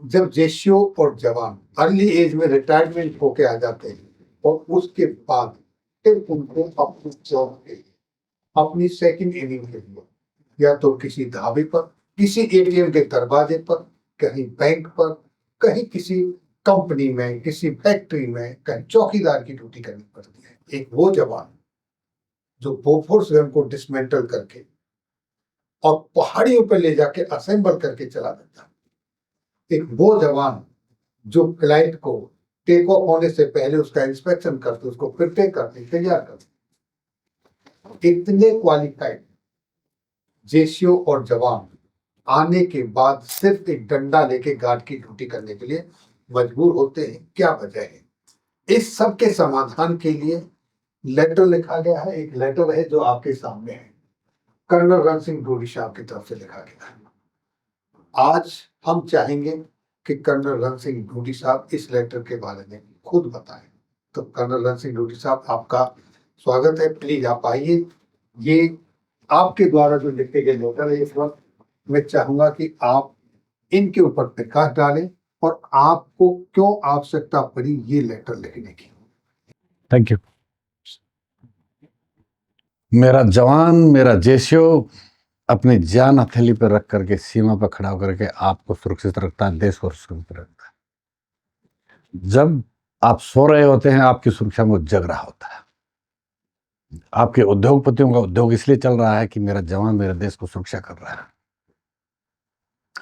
जब जेशियो और जवान अर्ली एज में रिटायरमेंट होके आ जाते हैं और उसके बाद फिर उनको अपनी जॉब के लिए, अपनी सेकंड इनिंग के लिए, या तो किसी ढाबे पर, किसी एटीएम के दरवाजे पर, कहीं बैंक पर, कहीं किसी कंपनी में, किसी फैक्ट्री में, कहीं चौकीदार की ड्यूटी करनी पड़ती है। एक वो जवान जो बोफोर्स गन को डिसमेंटल करके और पहाड़ियों पर ले जाके असेंबल करके चला देता, एक वो जवान जो फ्लाइट को टेक ऑफ होने से पहले उसका इंस्पेक्शन करते, उसको प्रिपेयर करते, तैयार करते, इतने क्वालिफाइड जेसीओ और जवान आने के बाद सिर्फ एक डंडा लेके गार्ड की ड्यूटी करने के लिए मजबूर होते हैं। क्या वजह है? इस सब के समाधान के लिए लेटर लिखा गया है। एक लेटर है जो आपके सामने है, कर्नल रण सिंह ढोडी साहब की तरफ से लिखा गया है। आज हम चाहेंगे कि कर्नल रण सिंह ढोडी साहब इस लेटर के बारे में खुद बताएं। तो कर्नल रण सिंह ढोडी साहब, आपका स्वागत है, प्लीज आप आइए। ये आपके द्वारा जो लिखे गए लेटर है, इस वक्त मैं चाहूंगा कि आप इनके ऊपर प्रकाश डालें और आपको क्यों आवश्यकता पड़ी ये लेटर लिखने की। Thank you. मेरा जवान, मेरा जेशियो अपनी जान हथेली पर रख करके सीमा पर खड़ा होकर के आपको सुरक्षित रखता है, देश को सुरक्षित रखता है। जब आप सो रहे होते हैं, आपकी सुरक्षा में वो जग रहा होता है। आपके उद्योगपतियों का उद्योग इसलिए चल रहा है कि मेरा जवान मेरे देश को सुरक्षा कर रहा है।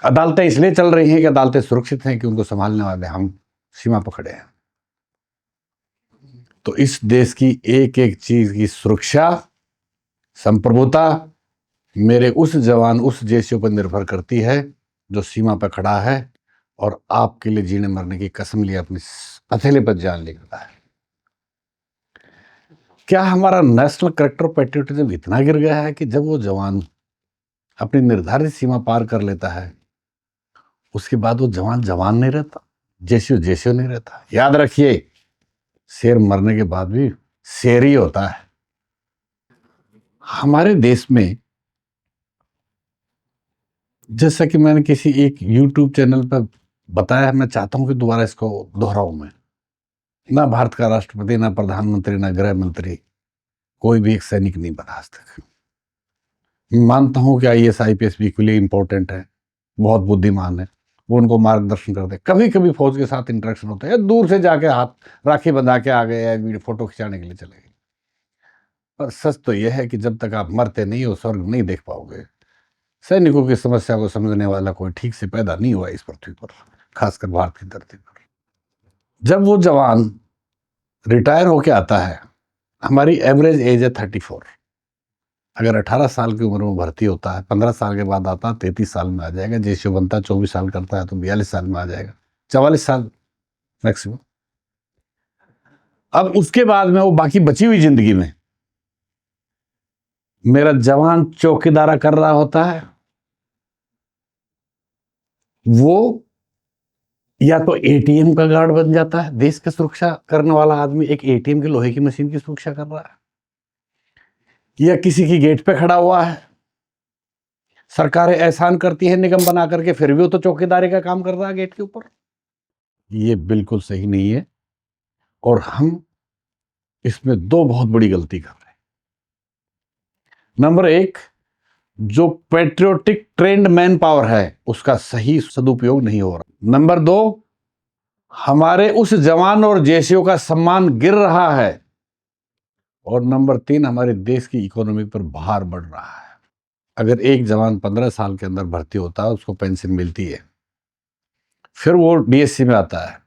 अदालतें इसलिए चल रही हैं कि अदालतें सुरक्षित हैं कि उनको संभालने वाले हम सीमा पर खड़े हैं। तो इस देश की एक एक चीज की सुरक्षा, संप्रभुता मेरे उस जवान, उस जेसीओ पर निर्भर करती है जो सीमा पर खड़ा है और आपके लिए जीने मरने की कसम लिए अपनी हथेली पर जान लेता है। क्या हमारा नेशनल कैरेक्टर पैट्रियोटिज्म इतना गिर गया है कि जब वो जवान अपनी निर्धारित सीमा पार कर लेता है, उसके बाद वो जवान जवान नहीं रहता, जेसीओ जेसीओ नहीं रहता? याद रखिए, शेर मरने के बाद भी शेर ही होता है। हमारे देश में, जैसा कि मैंने किसी एक YouTube चैनल पर बताया, मैं चाहता हूं कि दोबारा इसको दोहराऊं मैं, ना भारत का राष्ट्रपति, ना प्रधानमंत्री, ना गृह मंत्री, कोई भी एक सैनिक नहीं बना आज तक। मानता हूं कि IAS IPS भी इक्वली इंपॉर्टेंट है, बहुत बुद्धिमान है, वो उनको मार्गदर्शन करते हैं। कभी कभी फौज के साथ इंटरेक्शन होता है, दूर से जाके हाथ राखी बंधा के आ गए या फोटो खिंचाने के लिए चले गए। पर सच तो यह है कि जब तक आप मरते नहीं हो, स्वर्ग नहीं देख पाओगे। सैनिकों की समस्या को समझने वाला कोई ठीक से पैदा नहीं हुआ इस पृथ्वी पर, खासकर भारत की धरती पर। जब वो जवान रिटायर होके आता है, हमारी एवरेज एज है 34। अगर 18 साल की उम्र में भर्ती होता है, 15 साल के बाद आता है, 33 साल में आ जाएगा। जेसीओ बनता है, 24 साल करता है तो 42 साल में आ जाएगा, 44 साल मैक्सिमम। अब उसके बाद में वो बाकी बची हुई जिंदगी में मेरा जवान चौकीदारा कर रहा होता है। वो या तो ATM का गार्ड बन जाता है, देश की सुरक्षा करने वाला आदमी एक ATM की लोहे की मशीन की सुरक्षा कर रहा है, या किसी की गेट पे खड़ा हुआ है। सरकारें एहसान करती है निगम बना करके, फिर भी वो तो चौकीदारी का काम कर रहा है गेट के ऊपर। ये बिल्कुल सही नहीं है और हम इसमें दो बहुत बड़ी गलती कर रहे हैं। नंबर एक, जो पेट्रियोटिक ट्रेंड मैन पावर है उसका सही सदुपयोग नहीं हो रहा। नंबर दो, हमारे उस जवान और जेसीओ का सम्मान गिर रहा है। और नंबर तीन, हमारे देश की इकोनॉमी पर भार बढ़ रहा है। अगर एक जवान 15 साल के अंदर भर्ती होता है, उसको पेंशन मिलती है, फिर वो DSC में आता है,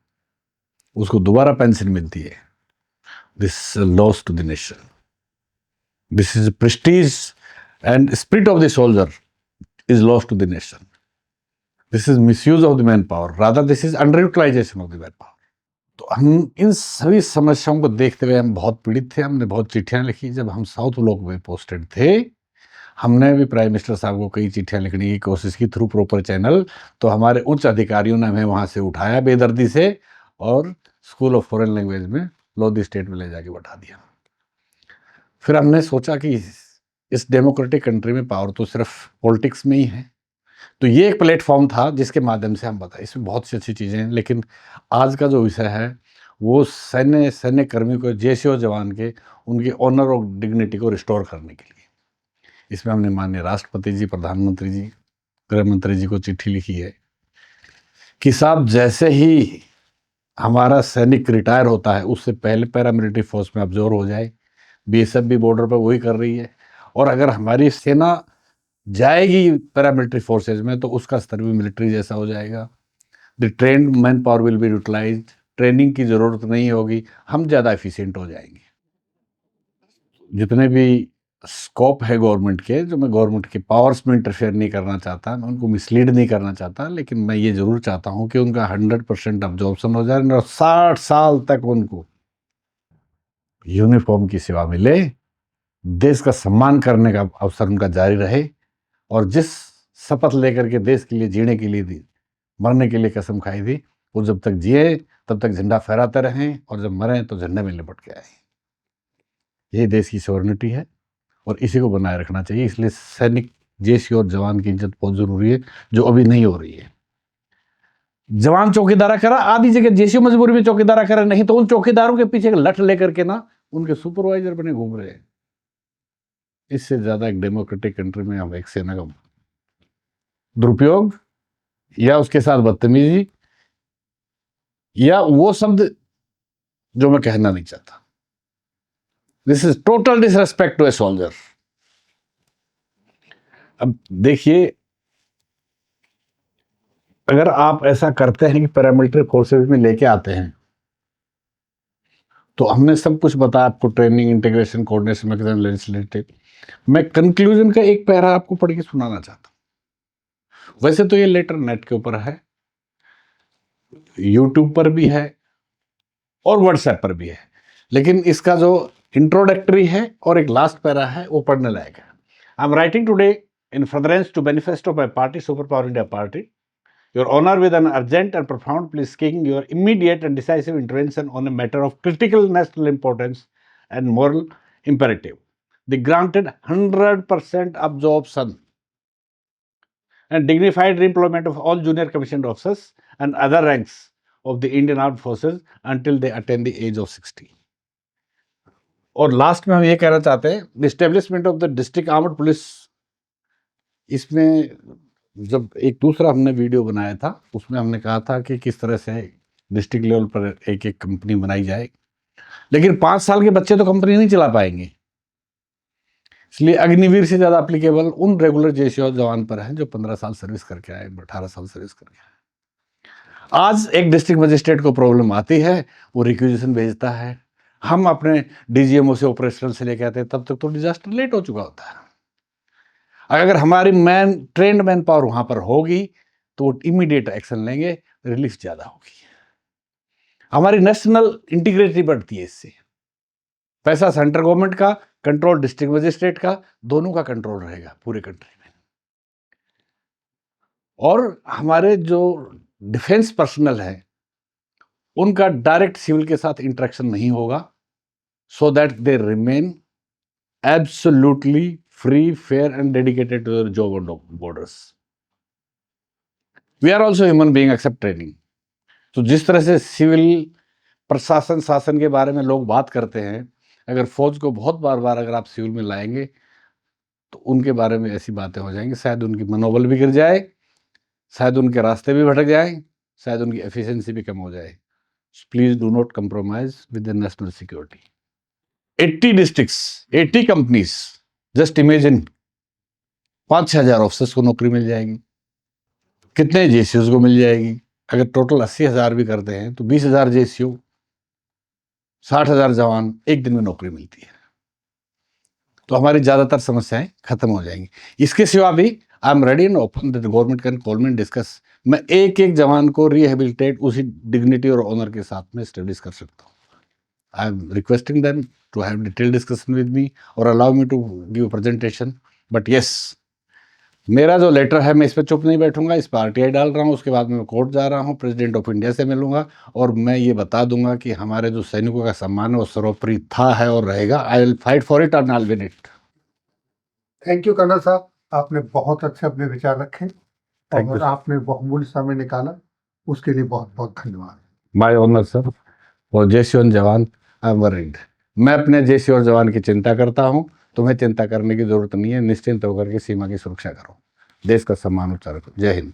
उसको दोबारा पेंशन मिलती है। This loss to the nation, this is prestige and spirit of the soldier is loss to the nation. This is misuse of the man power, rather this is under utilisation of the man power. तो हम इन सभी समस्याओं को देखते हुए हम बहुत पीड़ित थे। हमने बहुत चिट्ठियां लिखी। जब हम साउथ ब्लॉक में पोस्टेड थे, हमने भी प्राइम मिनिस्टर साहब को कई चिट्ठियां लिखने की कोशिश की थ्रू प्रॉपर चैनल। तो हमारे उच्च अधिकारियों ने हमें वहां से उठाया बेदर्दी से और स्कूल ऑफ फॉरेन लैंग्वेज में लोधी स्टेट में ले जाके बैठा दिया। फिर हमने सोचा कि इस डेमोक्रेटिक कंट्री में पावर तो सिर्फ पॉलिटिक्स में ही है, तो ये एक प्लेटफॉर्म था जिसके माध्यम से हम बताएं। इसमें बहुत सी अच्छी चीज़ें हैं, लेकिन आज का जो विषय है वो सैन्य कर्मी को, जेसीओ जवान के, उनके ऑनर और डिग्निटी को रिस्टोर करने के लिए। इसमें हमने माननीय राष्ट्रपति जी, प्रधानमंत्री जी, गृह मंत्री जी को चिट्ठी लिखी है कि साहब जैसे ही हमारा सैनिक रिटायर होता है उससे पहले पैरामिलिट्री फोर्स में अब्जॉर्व हो जाए। बीएसएफ भी बॉर्डर पर वही कर रही है, और अगर हमारी सेना जाएगी पैरामिलिट्री फोर्सेज में तो उसका स्तर भी मिलिट्री जैसा हो जाएगा। The trained man power will be utilised, training की ज़रूरत नहीं होगी, हम ज़्यादा एफिशिएंट हो जाएंगे। जितने भी स्कोप है गवर्नमेंट के, जो मैं गवर्नमेंट के पावर्स में इंटरफेयर नहीं करना चाहता, मैं उनको मिसलीड नहीं करना चाहता, लेकिन मैं ये ज़रूर चाहता हूँ कि उनका 100% अब्जॉर्प्शन हो जाए और 60 साल तक उनको यूनिफॉर्म की सेवा मिले, देश का सम्मान करने का अवसर उनका जारी रहे, और जिस शपथ लेकर के देश के लिए जीने के लिए दी, मरने के लिए कसम खाई थी, वो जब तक जिए तब तक झंडा फहराते रहें, और जब मरें तो झंडे में लिपट के आए। ये देश की सॉवरेनिटी है और इसी को बनाए रखना चाहिए। इसलिए सैनिक, जेसी और जवान की इज्जत बहुत जरूरी है, जो अभी नहीं हो रही है। जवान चौकीदारा करा, आधी जगह जेसी मजबूरी में चौकीदारा करा, नहीं तो उन चौकीदारों के पीछे लठ लेकर के ना उनके सुपरवाइजर बने घूम रहे हैं। इससे ज्यादा एक डेमोक्रेटिक कंट्री में हम एक सेना का दुरुपयोग या उसके साथ बदतमीजी या वो शब्द जो मैं कहना नहीं चाहता, this is total disrespect to a soldier. अब देखिए, अगर आप ऐसा करते हैं कि पैरामिलिट्री फोर्सेज में लेके आते हैं, तो हमने सब कुछ बताया आपको, training, integration, coordination mechanism, legislative. मैं कंक्लूजन का एक पैरा आपको पढ़ के सुनाना चाहता हूं। वैसे तो ये लेटर नेट के ऊपर है, यूट्यूब पर भी है और व्हाट्सएप पर भी है, लेकिन इसका जो इंट्रोडक्टरी है और एक लास्ट पैरा है वो पढ़ने लायक है। I am writing today in furtherance to manifesto by party super power India party, Your Honor, with an urgent and profound plea seeking your immediate and decisive intervention on a matter of critical national importance and moral imperative. The granted 100% absorption and dignified reemployment of all junior commissioned officers and other ranks of the Indian Armed Forces until they attain the age of 60. और last में हम ये कहना चाहते हैं, the establishment of the district armed police. इसमें जब एक दूसरा हमने वीडियो बनाया था, उसमें हमने कहा था कि किस तरह से डिस्ट्रिक्ट लेवल पर एक एक कंपनी बनाई जाए, लेकिन 5 साल के बच्चे तो कंपनी नहीं चला पाएंगे। इसलिए अग्निवीर से ज़्यादा एप्लीकेबल उन रेगुलर जेसीओ जवान पर है जो 15 साल सर्विस करके आए, 18 साल सर्विस करके आए। आज एक डिस्ट्रिक्ट मजिस्ट्रेट को प्रॉब्लम आती है, वो रिक्विजिशन भेजता है, हम अपने डीजीएमओ से, ऑपरेशनल से लेके आते हैं, तब तक तो डिजास्टर लेट हो चुका होता है। अगर हमारी ट्रेंड मैन पावर वहां पर होगी तो इमीडिएट एक्शन लेंगे, रिलीफ ज्यादा होगी, हमारी नेशनल इंटीग्रिटी बढ़ती है। इससे पैसा सेंट्रल गवर्नमेंट का, कंट्रोल डिस्ट्रिक्ट मजिस्ट्रेट का, दोनों का कंट्रोल रहेगा पूरे कंट्री में। और हमारे जो डिफेंस पर्सनल है उनका डायरेक्ट सिविल के साथ इंटरेक्शन नहीं होगा, so that they remain absolutely free, fair and dedicated to their job on borders. We are also human being, accept training. तो जिस तरह से सिविल प्रशासन, शासन के बारे में लोग बात करते हैं, अगर फौज को बहुत बार अगर आप सिविल में लाएंगे तो उनके बारे में ऐसी बातें हो जाएंगी, शायद उनकी मनोबल भी गिर जाए, शायद उनके रास्ते भी भटक जाए, शायद उनकी एफिशिएंसी भी कम हो जाए। Please do not compromise with the national security. 80 districts, 80 companies, just imagine 5-6 हजार ऑफिसर्स को नौकरी मिल जाएगी, कितने जेसीओ को मिल जाएगी। अगर टोटल 80,000 भी करते हैं तो 20,000 जेसीओ, 60,000 जवान, एक दिन में नौकरी मिलती है, तो हमारी ज्यादातर समस्याएं खत्म हो जाएंगी। इसके सिवा भी I am ready and open that government can call me and discuss. मैं एक एक जवान को रिहेबिलिटेट उसी डिग्निटी और ऑनर के साथ में स्टडीज कर सकता हूँ। I am requesting them to have detailed discussion with me or allow me to give a presentation, but yes, मेरा जो लेटर है मैं इस पर चुप नहीं बैठूंगा, इस पर आरटीआई डाल रहा हूँ, उसके बाद मैं कोर्ट जा रहा हूँ, प्रेसिडेंट ऑफ इंडिया से मिलूंगा और मैं ये बता दूंगा कि हमारे जो सैनिकों का सम्मान है वो सर्वोपरि था, है और रहेगा। I will fight for it and I will win it. Thank you colonel साहब, आपने बहुत अच्छे अपने विचार रखे। Thank और you. आपने बहुमूल्य समय निकाला, उसके लिए बहुत बहुत धन्यवाद। My honour sir. और जय श्री जवान, आई एम वरीड। मैं अपने जय श्री जवान की चिंता करता हूँ, तुम्हें चिंता करने की जरूरत नहीं है। निश्चिंत होकर के सीमा की सुरक्षा करो, देश का सम्मान ऊंचा रखो। जय हिंद।